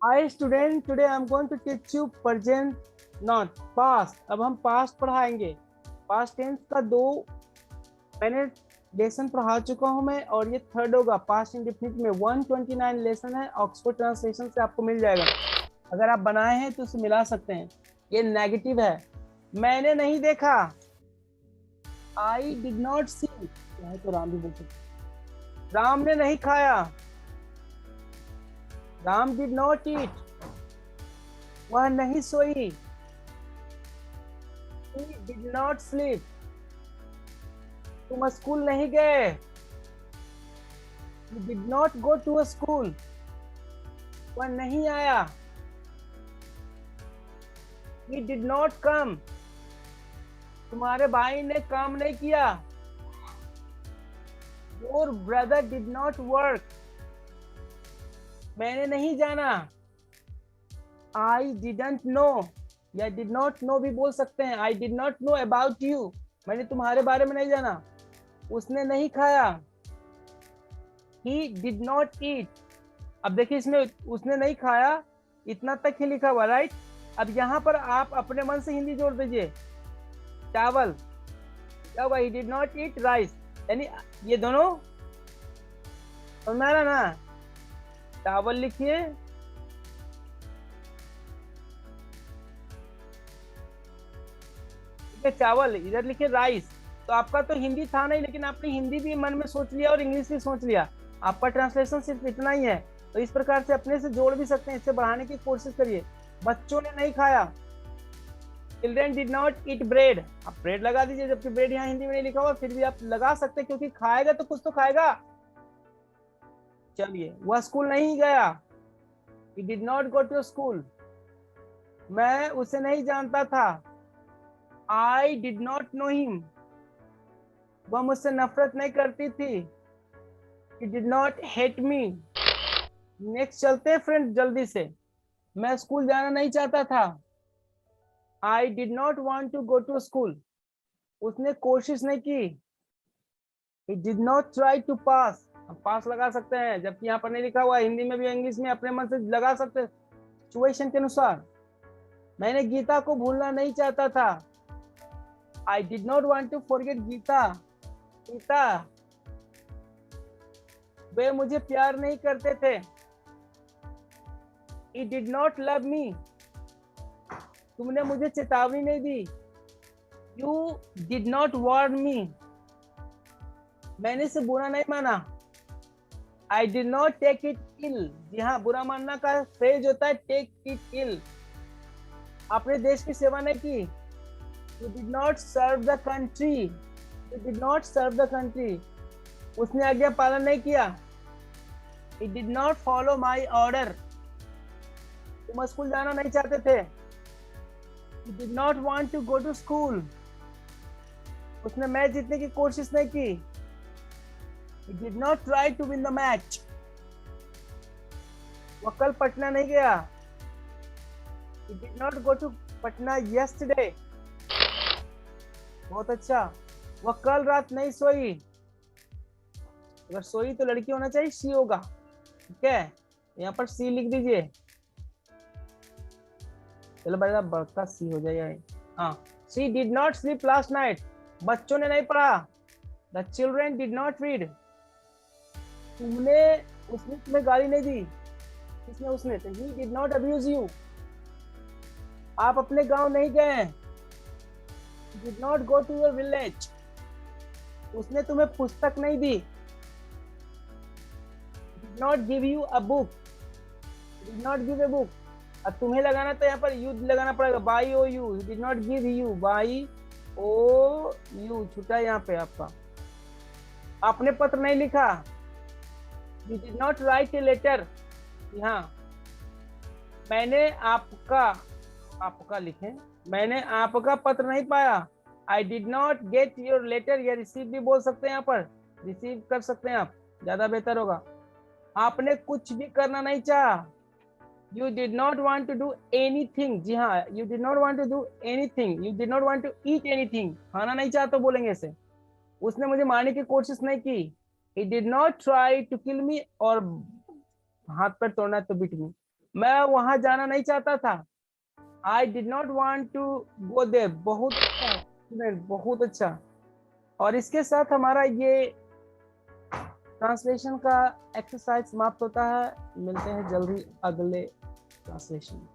Hi student, today I'm going to teach you present not past. अब हम past पढ़ाएंगे। past tense का दो मैंने लेसन पढ़ा चुका हूं मैं, और ये थर्ड होगा। पास्ट इंडेफिनिट में 129 लेसन है, ऑक्सफोर्ड ट्रांसलेशन से आपको मिल जाएगा। अगर आप बनाए हैं तो उसे मिला सकते हैं। ये नेगेटिव है। मैंने नहीं देखा, आई डिड नॉट सी। चाहे तो राम भी बोल सकते। राम ने नहीं खाया, राम डिड नॉट ईट। वह नहीं सोई, he did not sleep। तुम स्कूल नहीं गए, you did not go to a school। वह नहीं आया, he did not come। तुम्हारे भाई ने काम नहीं किया, your brother did not work। मैंने नहीं जाना, I didn't know, या did not know भी बोल सकते हैं। I did not know about you, मैंने तुम्हारे बारे में नहीं जाना। उसने नहीं खाया, he did not eat। अब देखिए इसमें उसने नहीं खाया, इतना तक ही लिखा हुआ, राइट। अब यहाँ पर आप अपने मन से हिंदी जोड़ दीजिए। चावल, क्या हुआ, he did not eat rice, यानी ये दोनों समझ ना। चावल लिखिए, ठीक है, चावल, इधर लिखिए राइस। तो आपका तो हिंदी था नहीं, लेकिन आपने हिंदी भी मन में सोच लिया और इंग्लिश भी सोच लिया। आपका ट्रांसलेशन सिर्फ इतना ही है। तो इस प्रकार से अपने से जोड़ भी सकते हैं, इससे बढ़ाने की कोशिश करिए। बच्चों ने नहीं खाया, children did not eat bread. आप ब्रेड लगा दीजिए, जबकि ब्रेड यहाँ हिंदी में नहीं लिखा हुआ, फिर भी आप लगा सकते हैं, क्योंकि खाएगा तो कुछ तो खाएगा। चलिए, वह स्कूल नहीं गया, he did not go to school। मैं उसे नहीं जानता था, I did not know him। वह मुझसे नफरत नहीं करती थी, he did not hate me। Next चलते हैं फ्रेंड जल्दी से। मैं स्कूल जाना नहीं चाहता था, I did not want to go to school। उसने कोशिश नहीं की, he did not try to pass। हम पास लगा सकते हैं, जबकि यहाँ पर नहीं लिखा हुआ। हिंदी में भी इंग्लिश में अपने मन से लगा सकते हैं सिचुएशन के अनुसार। मैंने गीता को भूलना नहीं चाहता था, I did not want to forget Gita. Gita, वे मुझे प्यार नहीं करते थे, he did not love me। तुमने मुझे चेतावनी नहीं दी, you did not warn me। मैंने इसे बुरा नहीं माना, I did not take it ill। जी हाँ, बुरा मानना का फ्रेज होता है take it ill। आपने देश की सेवा नहीं की, you did not serve the country। you did not serve the country। उसने आज्ञा पालन नहीं किया, he did not follow my order। तुम स्कूल जाना नहीं चाहते थे, you did not want to go to school। उसने मैच जीतने की कोशिश नहीं की, he did not try to win the match। वह कल पटना नहीं गया, he did not go to Patna yesterday। बहुत अच्छा। वह कल रात नहीं सोई, अगर सोई तो लड़की होना चाहिए, सी होगा, ठीक है। यहाँ पर सी लिख दीजिए। चलो भाई साहब, बड़का सी हो जाएगा। हाँ, she did not sleep last night. बच्चों ने नहीं पढ़ा, the children did not read. उसने तुम्हें गाली नहीं दी, किसने, उसने, तो he did not abuse you. आप अपने गांव नहीं गए, did not go to your village. उसने तुम्हें पुस्तक नहीं दी, did not give you a book. Did not give a book. अब तुम्हें लगाना तो यहाँ पर यू लगाना पड़ेगा, बाई O you. Did not give you, by O you, छूटा यहाँ पे आपका। आपने पत्र नहीं लिखा, you did not write a letter. यहाँ मैंने आपका लिखें, मैंने आपका पत्र नहीं पाया, I did not get your letter. या रिसीव भी बोल सकते हैं, यहाँ पर रिसीव कर सकते हैं आप, ज्यादा बेहतर होगा। आपने कुछ भी करना नहीं चाहा, you did not want to do anything। जी हाँ, you did not want to do anything, you did not want to eat anything। खाना नहीं चाहा तो बोलेंगे इसे। उसने मुझे मारने की कोशिश नहीं की, he did not try to kill me। और हाथ पैर तोड़ना है तो बीट मी। मैं वहां जाना नहीं चाहता था। I did not want to go there. बहुत अच्छा स्टूडेंट, बहुत अच्छा। और इसके साथ हमारा ये ट्रांसलेशन का एक्सरसाइज समाप्त होता है। मिलते हैं जल्दी अगले ट्रांसलेशन में।